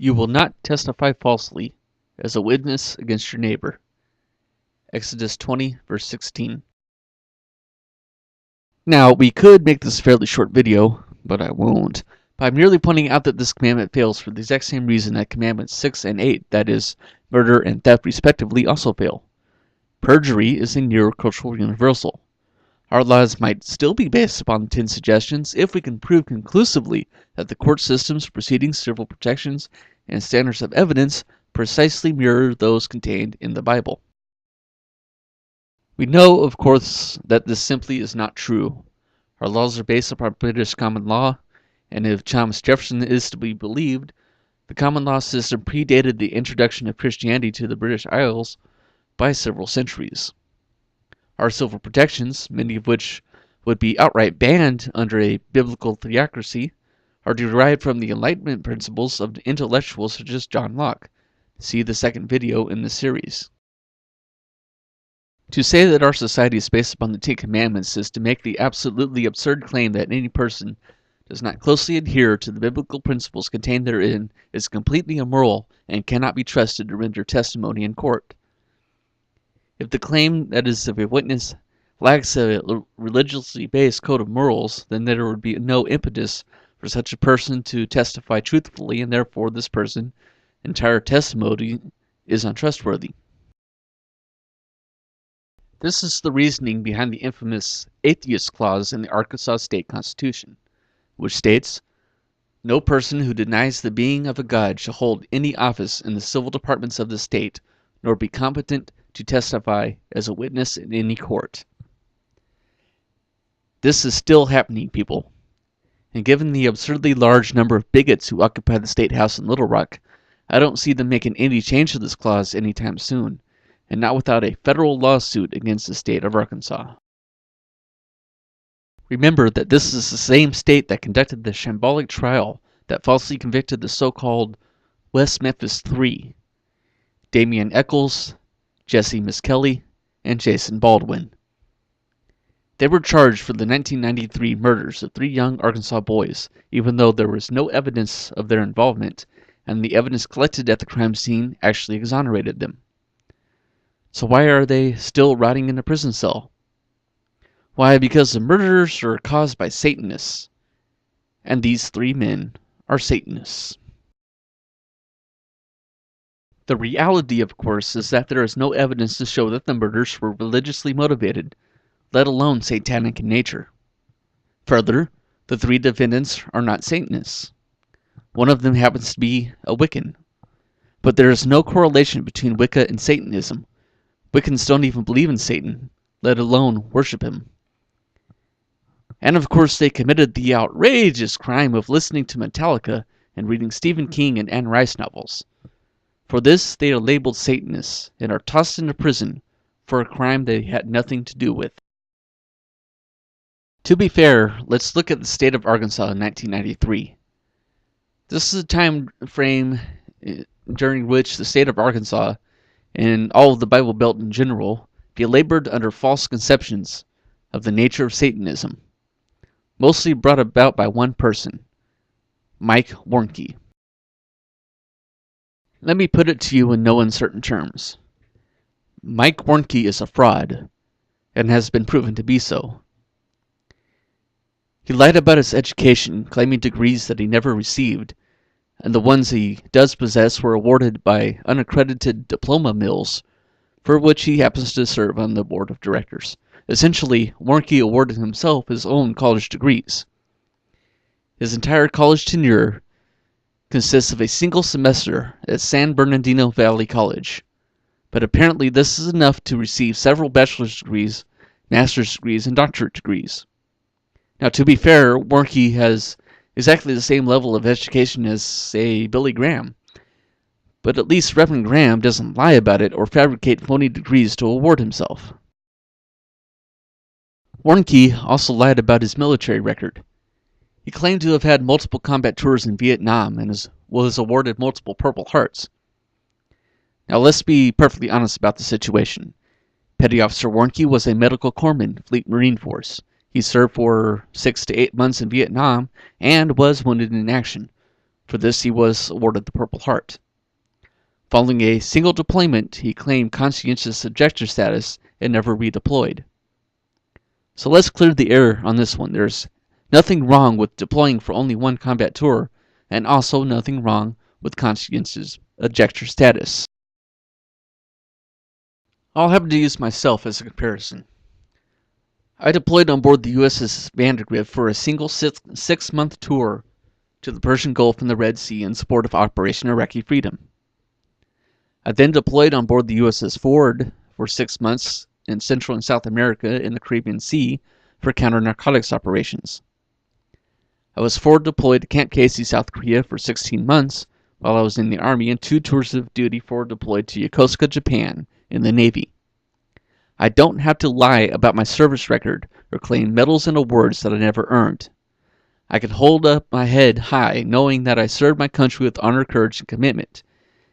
You will not testify falsely as a witness against your neighbor. Exodus 20, verse 16. Now, we could make this a fairly short video, but I won't, by merely pointing out that this commandment fails for the exact same reason that commandments 6 and 8, that is, murder and theft respectively, also fail. Perjury is a neurocultural universal. Our laws might still be based upon the 10 suggestions if we can prove conclusively that the court systems, proceedings, civil protections, and standards of evidence precisely mirror those contained in the Bible. We know, of course, that this simply is not true. Our laws are based upon British common law, and if Thomas Jefferson is to be believed, the common law system predated the introduction of Christianity to the British Isles by several centuries. Our civil protections, many of which would be outright banned under a biblical theocracy, are derived from the Enlightenment principles of intellectuals such as John Locke. See the second video in this series. To say that our society is based upon the 10 Commandments is to make the absolutely absurd claim that any person does not closely adhere to the biblical principles contained therein is completely immoral and cannot be trusted to render testimony in court. If the claim, that is, if a witness lacks a religiously based code of morals, then there would be no impetus for such a person to testify truthfully, and therefore this person's entire testimony is untrustworthy. This is the reasoning behind the infamous atheist clause in the Arkansas State Constitution, which states, "No person who denies the being of a God shall hold any office in the civil departments of the state, nor be competent to testify as a witness in any court." This is still happening, people. And given the absurdly large number of bigots who occupy the State House in Little Rock, I don't see them making any change to this clause anytime soon, and not without a federal lawsuit against the state of Arkansas. Remember that this is the same state that conducted the shambolic trial that falsely convicted the so-called West Memphis Three, Damian Eccles, Jesse Miskelly, and Jason Baldwin. They were charged for the 1993 murders of 3 young Arkansas boys, even though there was no evidence of their involvement, and the evidence collected at the crime scene actually exonerated them. So why are they still rotting in a prison cell? Why, because the murders are caused by Satanists, and these 3 men are Satanists. The reality, of course, is that there is no evidence to show that the murders were religiously motivated, let alone satanic in nature. Further, the 3 defendants are not Satanists. One of them happens to be a Wiccan. But there is no correlation between Wicca and Satanism. Wiccans don't even believe in Satan, let alone worship him. And of course they committed the outrageous crime of listening to Metallica and reading Stephen King and Anne Rice novels. For this they are labeled Satanists and are tossed into prison for a crime they had nothing to do with. To be fair, let's look at the state of Arkansas in 1993. This is a time frame during which the state of Arkansas, and all of the Bible Belt in general, belabored under false conceptions of the nature of Satanism, mostly brought about by one person, Mike Warnke. Let me put it to you in no uncertain terms. Mike Warnke is a fraud, and has been proven to be so. He lied about his education, claiming degrees that he never received, and the ones he does possess were awarded by unaccredited diploma mills, for which he happens to serve on the board of directors. Essentially, Warnke awarded himself his own college degrees. His entire college tenure consists of a single semester at San Bernardino Valley College, but apparently this is enough to receive several bachelor's degrees, master's degrees, and doctorate degrees. Now, to be fair, Warnke has exactly the same level of education as, say, Billy Graham. But at least Reverend Graham doesn't lie about it or fabricate phony degrees to award himself. Warnke also lied about his military record. He claimed to have had multiple combat tours in Vietnam and was awarded multiple Purple Hearts. Now, let's be perfectly honest about the situation. Petty Officer Warnke was a medical corpsman, Fleet Marine Force. He served for 6 to 8 months in Vietnam and was wounded in action. For this, he was awarded the Purple Heart. Following a single deployment, he claimed conscientious objector status and never redeployed. So let's clear the air on this one. There's nothing wrong with deploying for only one combat tour, and also nothing wrong with conscientious objector status. I'll happen to use myself as a comparison. I deployed on board the USS Vandergrift for a single six-month tour to the Persian Gulf and the Red Sea in support of Operation Iraqi Freedom. I then deployed on board the USS Ford for 6 months in Central and South America in the Caribbean Sea for counter-narcotics operations. I was forward deployed to Camp Casey, South Korea for 16 months while I was in the Army, and 2 tours of duty forward deployed to Yokosuka, Japan in the Navy. I don't have to lie about my service record or claim medals and awards that I never earned. I can hold up my head high knowing that I served my country with honor, courage, and commitment,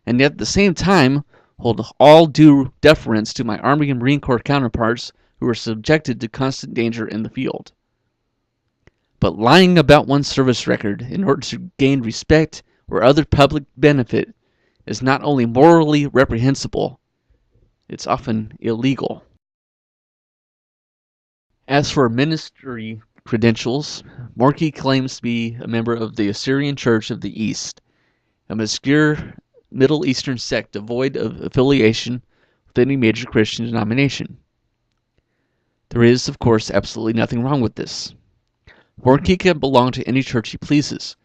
and yet at the same time hold all due deference to my Army and Marine Corps counterparts who are subjected to constant danger in the field. But lying about one's service record in order to gain respect or other public benefit is not only morally reprehensible, it's often illegal. As for ministry credentials, Morky claims to be a member of the Assyrian Church of the East, an obscure Middle Eastern sect devoid of affiliation with any major Christian denomination. There is, of course, absolutely nothing wrong with this. Morky can belong to any church he pleases,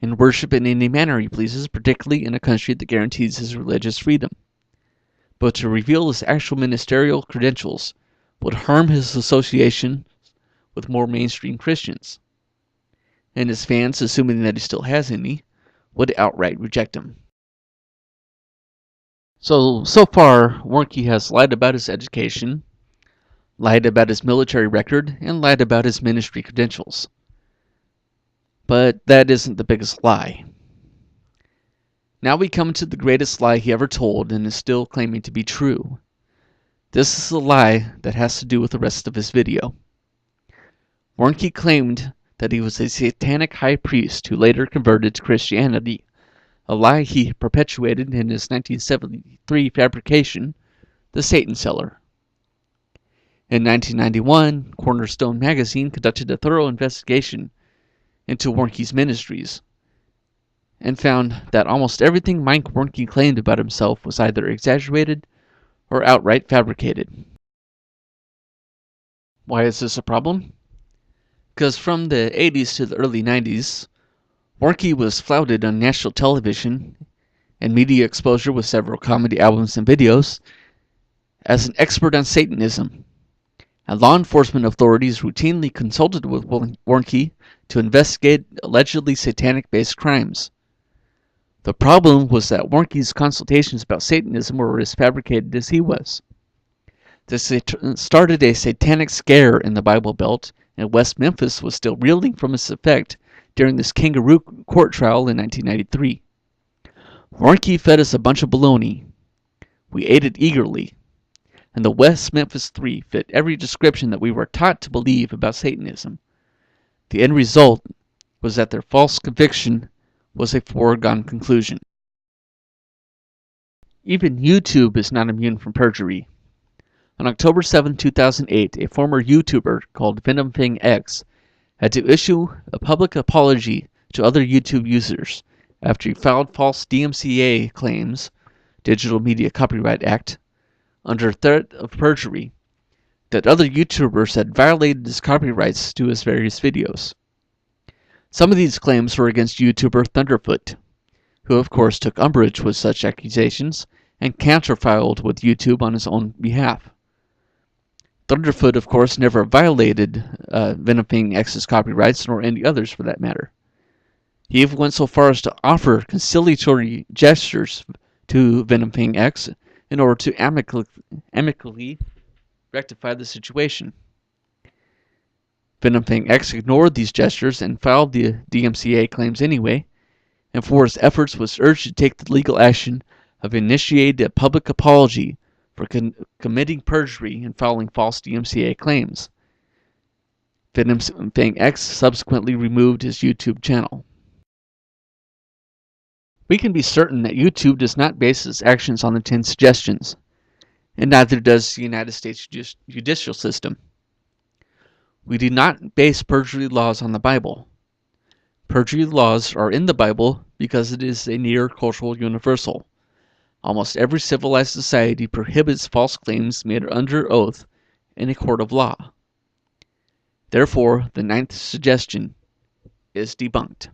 and worship in any manner he pleases, particularly in a country that guarantees his religious freedom. But to reveal his actual ministerial credentials would harm his association with more mainstream Christians, and his fans, assuming that he still has any, would outright reject him. So far, Warnke has lied about his education, lied about his military record, and lied about his ministry credentials. But that isn't the biggest lie. Now we come to the greatest lie he ever told and is still claiming to be true. This is a lie that has to do with the rest of his video. Warnke claimed that he was a satanic high priest who later converted to Christianity, a lie he perpetuated in his 1973 fabrication, The Satan Seller. In 1991, Cornerstone magazine conducted a thorough investigation into Warnke's ministries and found that almost everything Mike Warnke claimed about himself was either exaggerated or outright fabricated. Why is this a problem? Because from the 80s to the early 90s, Warnke was flouted on national television and media exposure with several comedy albums and videos as an expert on Satanism, and law enforcement authorities routinely consulted with Warnke to investigate allegedly satanic-based crimes. The problem was that Warnke's consultations about Satanism were as fabricated as he was. This started a satanic scare in the Bible Belt, and West Memphis was still reeling from its effect during this kangaroo court trial in 1993. Warnke fed us a bunch of baloney. We ate it eagerly, and the West Memphis Three fit every description that we were taught to believe about Satanism. The end result was that their false conviction was a foregone conclusion. Even YouTube is not immune from perjury. On October 7, 2008, a former YouTuber called VenomFangX had to issue a public apology to other YouTube users after he filed false DMCA claims, Digital Media Copyright Act, under threat of perjury, that other YouTubers had violated his copyrights to his various videos. Some of these claims were against YouTuber Thunderfoot, who of course took umbrage with such accusations and counterfiled with YouTube on his own behalf. Thunderfoot, of course, never violated VenomFangX's copyrights, nor any others for that matter. He even went so far as to offer conciliatory gestures to VenomFangX in order to amicably rectify the situation. VenomFangX ignored these gestures and filed the DMCA claims anyway, and for his efforts was urged to take the legal action of initiating a public apology for committing perjury and filing false DMCA claims. VenomFangX subsequently removed his YouTube channel. We can be certain that YouTube does not base its actions on the 10 suggestions, and neither does the United States judicial system. We do not base perjury laws on the Bible. Perjury laws are in the Bible because it is a near cultural universal. Almost every civilized society prohibits false claims made under oath in a court of law. Therefore, the ninth suggestion is debunked.